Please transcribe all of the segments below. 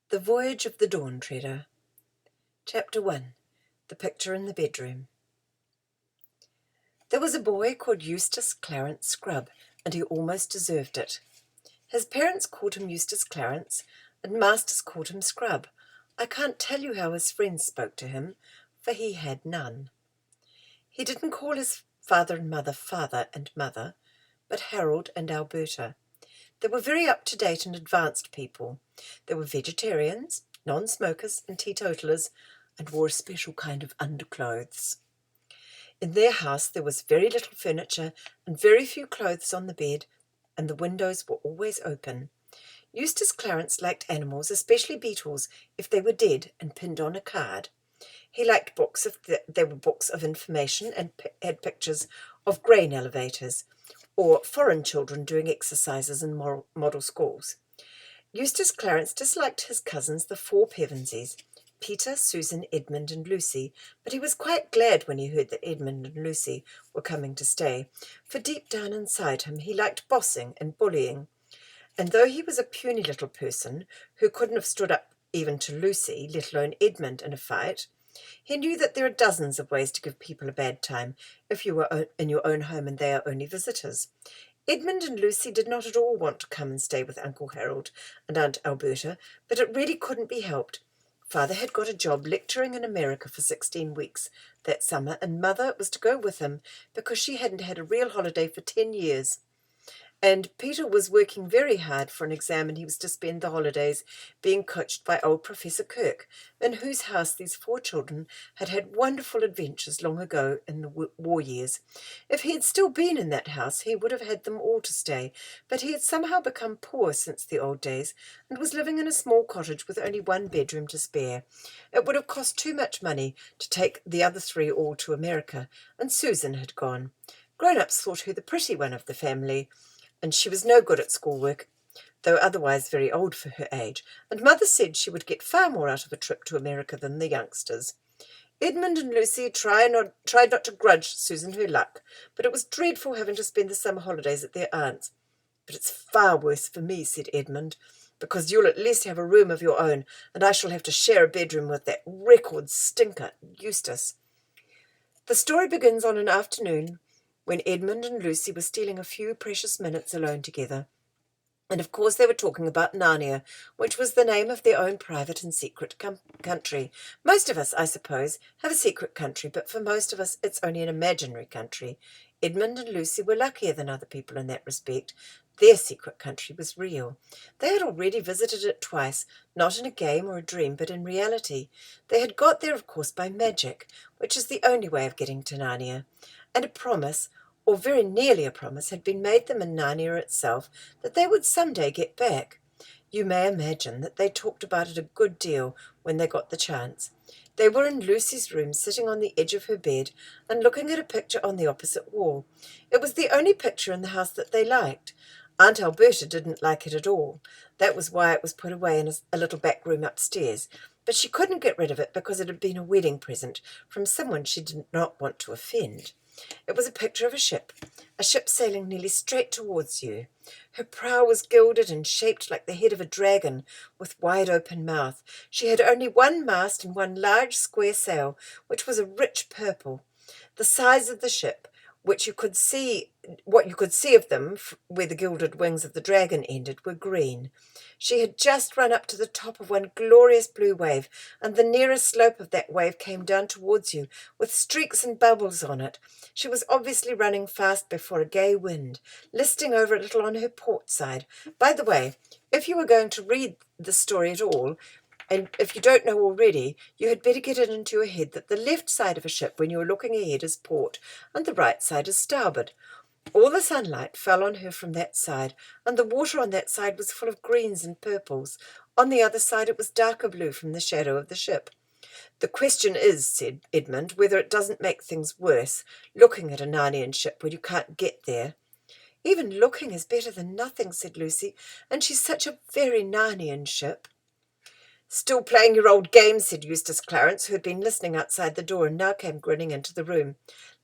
The Voyage of the Dawn Treader. Chapter 1. The Picture in the Bedroom. There was a boy called Eustace Clarence Scrubb, and he almost deserved it. His parents called him Eustace Clarence, and masters called him Scrubb. I can't tell you how his friends spoke to him, for he had none. He didn't call his father and mother father and mother, but Harold and Alberta. They were very up-to-date and advanced people. They were vegetarians, non-smokers and teetotalers, and wore a special kind of underclothes. In their house there was very little furniture and very few clothes on the bed, and the windows were always open. Eustace Clarence liked animals, especially beetles, if they were dead and pinned on a card. He liked books if they were books of information and had pictures of grain elevators, or foreign children doing exercises in model schools. Eustace Clarence disliked his cousins, the four Pevensies, Peter, Susan, Edmund, and Lucy, but he was quite glad when he heard that Edmund and Lucy were coming to stay, for deep down inside him he liked bossing and bullying. And though he was a puny little person who couldn't have stood up even to Lucy, let alone Edmund, in a fight, he knew that there are dozens of ways to give people a bad time if you were in your own home and they are only visitors. Edmund and Lucy did not at all want to come and stay with Uncle Harold and Aunt Alberta, but it really couldn't be helped. Father had got a job lecturing in America for 16 weeks that summer, and Mother was to go with him because she hadn't had a real holiday for 10 years. And Peter was working very hard for an exam, and he was to spend the holidays being coached by old Professor Kirk, in whose house these four children had had wonderful adventures long ago in the war years. If he had still been in that house, he would have had them all to stay, but he had somehow become poor since the old days, and was living in a small cottage with only one bedroom to spare. It would have cost too much money to take the other three all to America, and Susan had gone. Grown-ups thought her the pretty one of the family, and she was no good at schoolwork, though otherwise very old for her age, and Mother said she would get far more out of a trip to America than the youngsters. Edmund and Lucy tried not to grudge Susan her luck, but it was dreadful having to spend the summer holidays at their aunt's. "But it's far worse for me," said Edmund, "because you'll at least have a room of your own, and I shall have to share a bedroom with that record stinker, Eustace." The story begins on an afternoon when Edmund and Lucy were stealing a few precious minutes alone together. And of course they were talking about Narnia, which was the name of their own private and secret country. Most of us, I suppose, have a secret country, but for most of us it's only an imaginary country. Edmund and Lucy were luckier than other people in that respect. Their secret country was real. They had already visited it twice, not in a game or a dream, but in reality. They had got there, of course, by magic, which is the only way of getting to Narnia. And a promise, or very nearly a promise, had been made them in Narnia itself that they would someday get back. You may imagine that they talked about it a good deal when they got the chance. They were in Lucy's room, sitting on the edge of her bed and looking at a picture on the opposite wall. It was the only picture in the house that they liked. Aunt Alberta didn't like it at all. That was why it was put away in a little back room upstairs. But she couldn't get rid of it because it had been a wedding present from someone she did not want to offend. It was a picture of a ship sailing nearly straight towards you. Her prow was gilded and shaped like the head of a dragon, with wide open mouth. She had only one mast and one large square sail, which was a rich purple. The sides of the ship, what you could see of them, where the gilded wings of the dragon ended, were green. She had just run up to the top of one glorious blue wave, and the nearest slope of that wave came down towards you, with streaks and bubbles on it. She was obviously running fast before a gay wind, listing over a little on her port side. By the way, if you were going to read the story at all, and if you don't know already, you had better get it into your head that the left side of a ship when you are looking ahead is port, and the right side is starboard. All the sunlight fell on her from that side, and the water on that side was full of greens and purples. On the other side it was darker blue from the shadow of the ship. "The question is," said Edmund, "whether it doesn't make things worse, looking at a Narnian ship when you can't get there." "Even looking is better than nothing," said Lucy, "and she's such a very Narnian ship." "Still playing your old game," said Eustace Clarence, who had been listening outside the door and now came grinning into the room.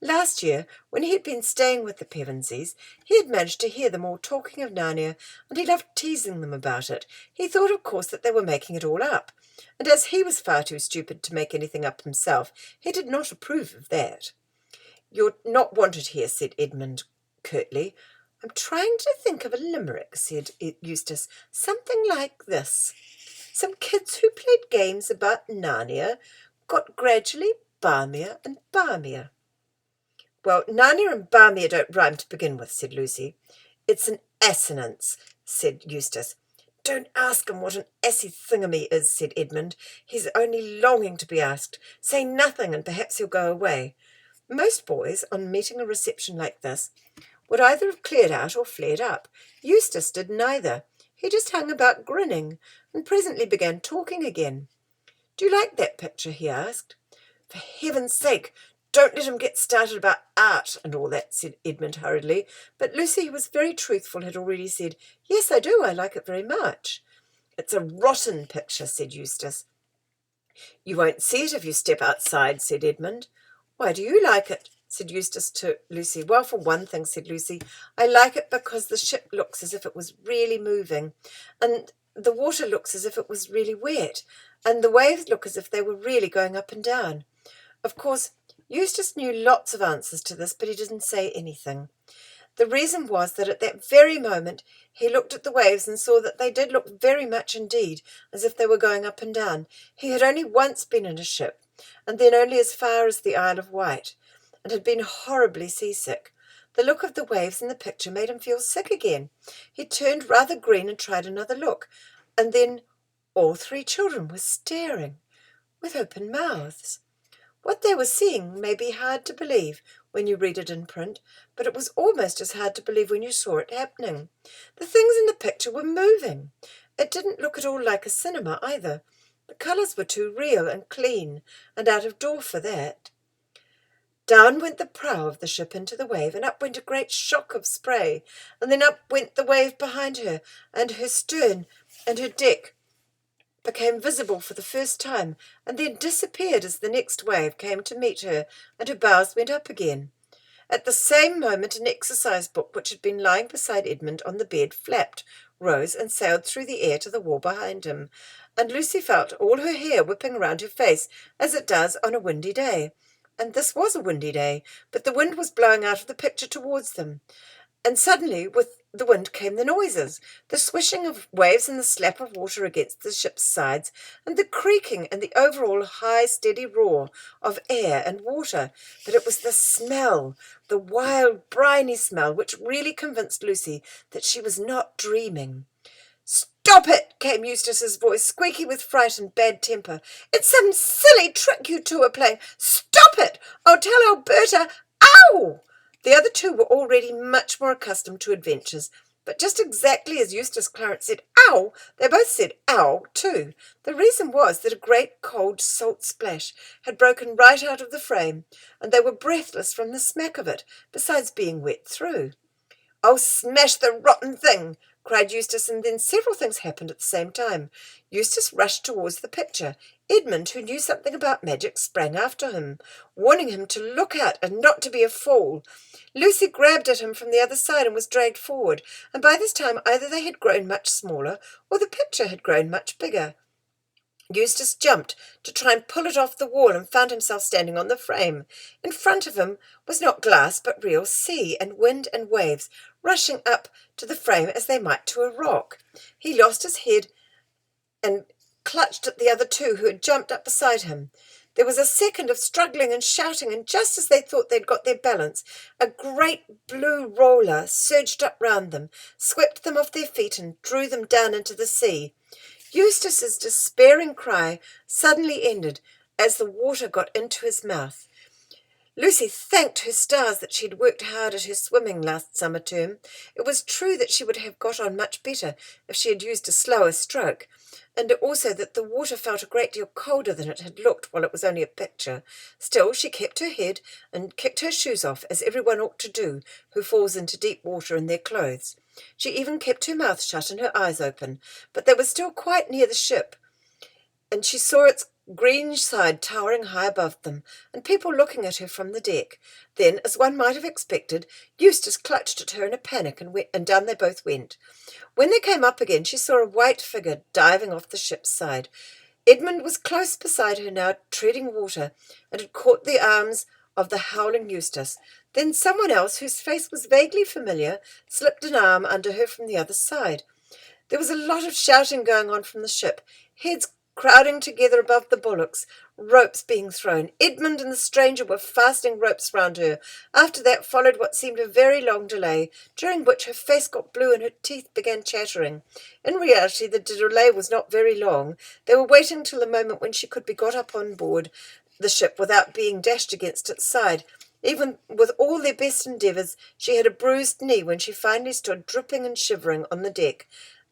Last year, when he had been staying with the Pevensies, he had managed to hear them all talking of Narnia, and he loved teasing them about it. He thought, of course, that they were making it all up, and as he was far too stupid to make anything up himself, he did not approve of that. "You're not wanted here," said Edmund curtly. "I'm trying to think of a limerick," said Eustace. "Something like this. Some kids who played games about Narnia got gradually balmier and balmier." "Well, Narnia and balmier don't rhyme to begin with," said Lucy. "It's an assonance," said Eustace. "Don't ask him what an assy thingamy is," said Edmund. "He's only longing to be asked. Say nothing, and perhaps he'll go away." Most boys, on meeting a reception like this, would either have cleared out or flared up. Eustace did neither. He just hung about grinning, and presently began talking again. "Do you like that picture?" he asked. "For heaven's sake, don't let him get started about art and all that," said Edmund hurriedly. But Lucy, who was very truthful, had already said, "Yes, I do. I like it very much." "It's a rotten picture," said Eustace. "You won't see it if you step outside," said Edmund. "Why do you like it?" said Eustace to Lucy. "Well, for one thing," said Lucy, "I like it because the ship looks as if it was really moving, and the water looks as if it was really wet, and the waves look as if they were really going up and down." Of course, Eustace knew lots of answers to this, but he didn't say anything. The reason was that at that very moment he looked at the waves and saw that they did look very much indeed as if they were going up and down. He had only once been in a ship, and then only as far as the Isle of Wight, and had been horribly seasick. The look of the waves in the picture made him feel sick again. He turned rather green and tried another look, and then all three children were staring with open mouths. What they were seeing may be hard to believe when you read it in print, but it was almost as hard to believe when you saw it happening. The things in the picture were moving. It didn't look at all like a cinema either. The colours were too real and clean and out of door for that. Down went the prow of the ship into the wave, and up went a great shock of spray, and then up went the wave behind her, and her stern and her deck became visible for the first time, and then disappeared as the next wave came to meet her, and her bows went up again. At the same moment an exercise book which had been lying beside Edmund on the bed flapped, rose, and sailed through the air to the wall behind him, and Lucy felt all her hair whipping round her face, as it does on a windy day. And this was a windy day, but the wind was blowing out of the picture towards them. And suddenly, with the wind came the noises, the swishing of waves and the slap of water against the ship's sides, and the creaking and the overall high, steady roar of air and water. But it was the smell, the wild, briny smell, which really convinced Lucy that she was not dreaming. "Stop it!" came Eustace's voice, squeaky with fright and bad temper. "It's some silly trick you two are playing. Stop it! I'll tell Alberta. Ow!" The other two were already much more accustomed to adventures, but just exactly as Eustace Clarence said "ow," they both said "ow" too. The reason was that a great cold salt splash had broken right out of the frame, and they were breathless from the smack of it, besides being wet through. "Oh, smash the rotten thing!" cried Eustace, and then several things happened at the same time. Eustace rushed towards the picture. Edmund, who knew something about magic, sprang after him, warning him to look out and not to be a fool. Lucy grabbed at him from the other side and was dragged forward, and by this time either they had grown much smaller or the picture had grown much bigger. Eustace jumped to try and pull it off the wall and found himself standing on the frame. In front of him was not glass but real sea and wind and waves rushing up to the frame as they might to a rock. He lost his head and clutched at the other two who had jumped up beside him. There was a second of struggling and shouting, and just as they thought they'd got their balance, a great blue roller surged up round them, swept them off their feet and drew them down into the sea. Eustace's despairing cry suddenly ended as the water got into his mouth. Lucy thanked her stars that she had worked hard at her swimming last summer term. It was true that she would have got on much better if she had used a slower stroke, and also that the water felt a great deal colder than it had looked while it was only a picture. Still, she kept her head and kicked her shoes off, as everyone ought to do who falls into deep water in their clothes. She even kept her mouth shut and her eyes open, but they were still quite near the ship, and she saw its green side towering high above them, and people looking at her from the deck. Then, as one might have expected, Eustace clutched at her in a panic, and down they both went. When they came up again, she saw a white figure diving off the ship's side. Edmund was close beside her now, treading water, and had caught the arms of the howling Eustace. Then someone else, whose face was vaguely familiar, slipped an arm under her from the other side. There was a lot of shouting going on from the ship, heads crowding together above the bulwarks, ropes being thrown. Edmund and the stranger were fastening ropes round her. After that followed what seemed a very long delay, during which her face got blue and her teeth began chattering. In reality, the delay was not very long. They were waiting till the moment when she could be got up on board the ship without being dashed against its side. Even with all their best endeavours, she had a bruised knee when she finally stood dripping and shivering on the deck.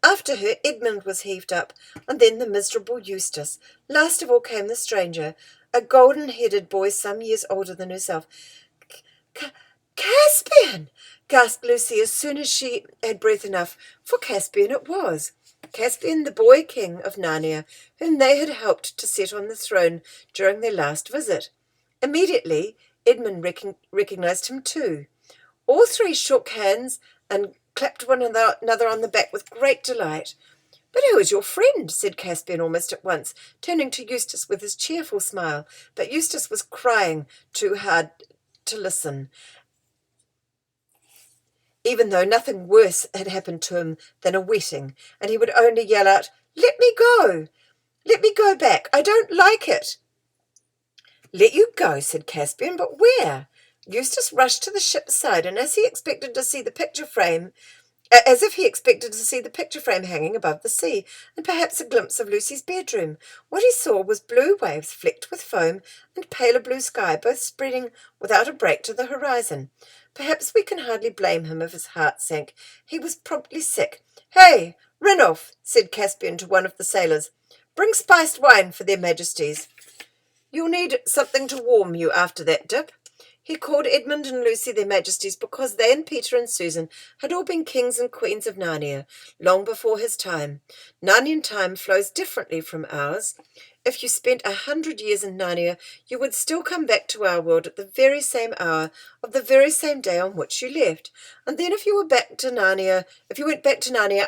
After her, Edmund was heaved up, and then the miserable Eustace. Last of all came the stranger, a golden-headed boy some years older than herself. Caspian! Gasped Lucy as soon as she had breath enough, for Caspian it was. Caspian, the boy king of Narnia, whom they had helped to set on the throne during their last visit. Immediately, Edmund recognized him too. All three shook hands and clapped one another on the back with great delight. "But who is your friend?" said Caspian almost at once, turning to Eustace with his cheerful smile. But Eustace was crying too hard to listen, even though nothing worse had happened to him than a wetting, and he would only yell out, "Let me go! Let me go back! I don't like it!" "Let you go," said Caspian, "but where?" Eustace rushed to the ship's side, and as if he expected to see the picture frame hanging above the sea, and perhaps a glimpse of Lucy's bedroom. What he saw was blue waves flecked with foam and paler blue sky, both spreading without a break to the horizon. Perhaps we can hardly blame him if his heart sank. He was promptly sick. "Hey, Ranulph," said Caspian to one of the sailors, "bring spiced wine for their majesties. You'll need something to warm you after that dip." He called Edmund and Lucy their majesties because they and Peter and Susan had all been kings and queens of Narnia long before his time. Narnian time flows differently from ours. If you spent 100 years in Narnia, you would still come back to our world at the very same hour of the very same day on which you left. And then if you went back to Narnia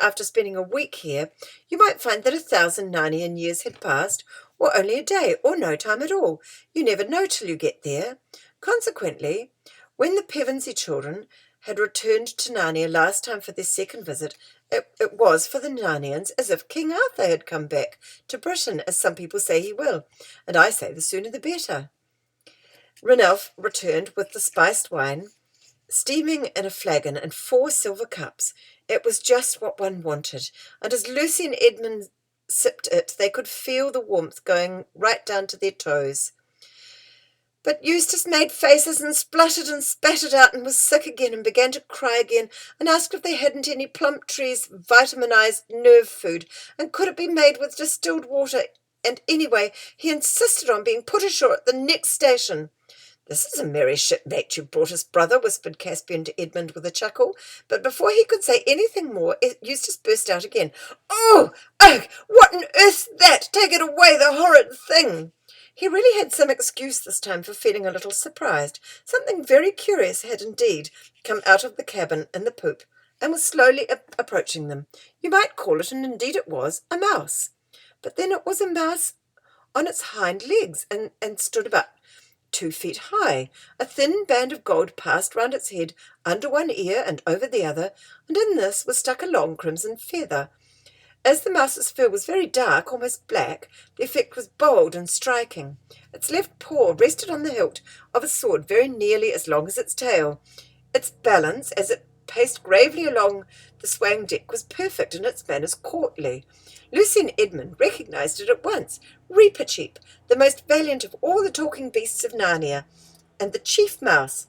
after spending a week here, you might find that 1,000 Narnian years had passed, or only a day, or no time at all. You never know till you get there. Consequently, when the Pevensey children had returned to Narnia last time for their second visit, it was for the Narnians as if King Arthur had come back to Britain, as some people say he will, and I say the sooner the better. Ranulph returned with the spiced wine, steaming in a flagon and 4 silver cups. It was just what one wanted, and as Lucy and Edmund sipped it, they could feel the warmth going right down to their toes. But Eustace made faces and spluttered and spattered out and was sick again and began to cry again and asked if they hadn't any Plumptree's vitaminized nerve food and could it be made with distilled water, and anyway he insisted on being put ashore at the next station. "This is a merry shipmate you've brought us, brother," whispered Caspian to Edmund with a chuckle, but before he could say anything more, Eustace burst out again. "Oh, ugh, what on earth's that? Take it away, the horrid thing!" He really had some excuse this time for feeling a little surprised. Something very curious had indeed come out of the cabin in the poop and was slowly approaching them. You might call it, and indeed it was, a mouse. But then it was a mouse on its hind legs and stood about 2 feet high. A thin band of gold passed round its head, under one ear and over the other, and in this was stuck a long crimson feather. As the mouse's fur was very dark, almost black, the effect was bold and striking. Its left paw rested on the hilt of a sword very nearly as long as its tail. Its balance, as it paced gravely along the swaying deck, was perfect and its manners courtly. Lucy and Edmund recognized it at once. Reepicheep, the most valiant of all the talking beasts of Narnia, and the chief mouse.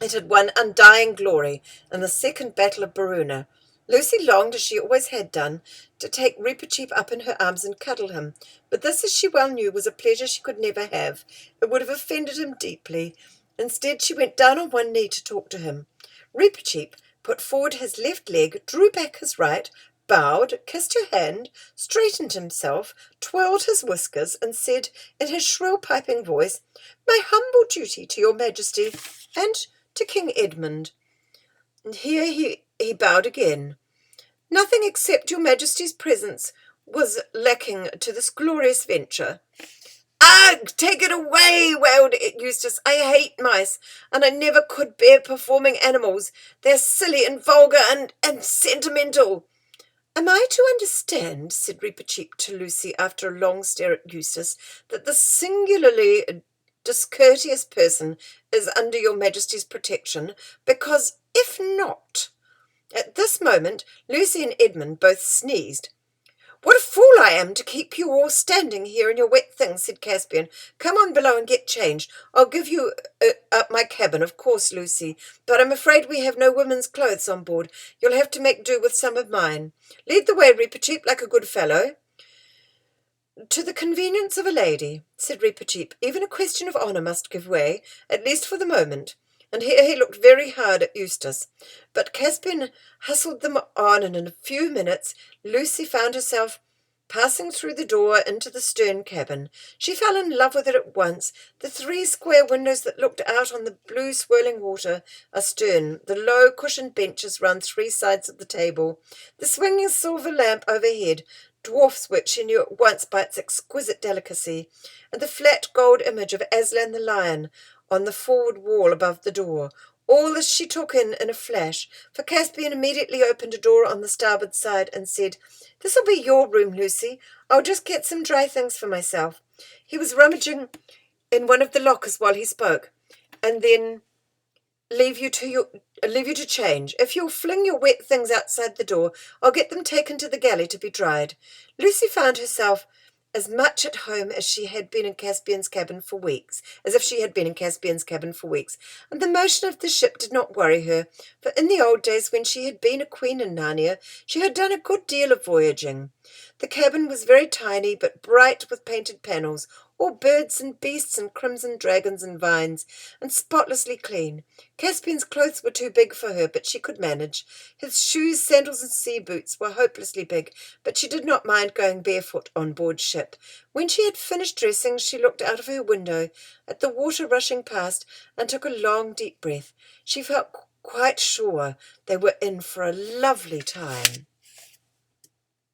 It had won undying glory in the second battle of Baruna. Lucy longed, as she always had done, to take Reepicheep up in her arms and cuddle him, but this, as she well knew, was a pleasure she could never have. It would have offended him deeply. Instead, she went down on one knee to talk to him. Reepicheep put forward his left leg, drew back his right, bowed, kissed her hand, straightened himself, twirled his whiskers, and said in his shrill piping voice, "My humble duty to your Majesty and to King Edmund." And here he bowed again. "Nothing except your Majesty's presence was lacking to this glorious venture." "Ugh! Take it away!" wailed Eustace. "I hate mice, and I never could bear performing animals. They're silly and vulgar and sentimental." "Am I to understand," said Reepicheep to Lucy after a long stare at Eustace, "that this singularly discourteous person is under your Majesty's protection? Because if not—" At this moment Lucy and Edmund both sneezed. "What a fool I am to keep you all standing here in your wet things," said Caspian. "Come on below and get changed. I'll give you up my cabin, of course, Lucy, but I'm afraid we have no women's clothes on board. You'll have to make do with some of mine. Lead the way, Reepicheep, like a good fellow." "To the convenience of a lady," said Reepicheep. "Even a question of honour must give way, at least for the moment." And here he looked very hard at Eustace. But Caspian hustled them on, and in a few minutes Lucy found herself passing through the door into the stern cabin. She fell in love with it at once. The 3 square windows that looked out on the blue swirling water astern, the low cushioned benches round 3 sides of the table, the swinging silver lamp overhead, dwarfs which she knew at once by its exquisite delicacy, and the flat gold image of Aslan the lion on the forward wall above the door. All this she took in a flash, for Caspian immediately opened a door on the starboard side and said, "This'll be your room, Lucy. I'll just get some dry things for myself." He was rummaging in one of the lockers while he spoke, "and then leave you to change. If you'll fling your wet things outside the door, I'll get them taken to the galley to be dried." Lucy found herself as much at home as she had been in Caspian's cabin for weeks, as if she had been in Caspian's cabin for weeks, and the motion of the ship did not worry her, for in the old days when she had been a queen in Narnia, she had done a good deal of voyaging. The cabin was very tiny, but bright with painted panels, all birds and beasts and crimson dragons and vines, and spotlessly clean. Caspian's clothes were too big for her, but she could manage. His shoes, sandals, and sea boots were hopelessly big, but she did not mind going barefoot on board ship. When she had finished dressing, she looked out of her window at the water rushing past and took a long, deep breath. She felt quite sure they were in for a lovely time.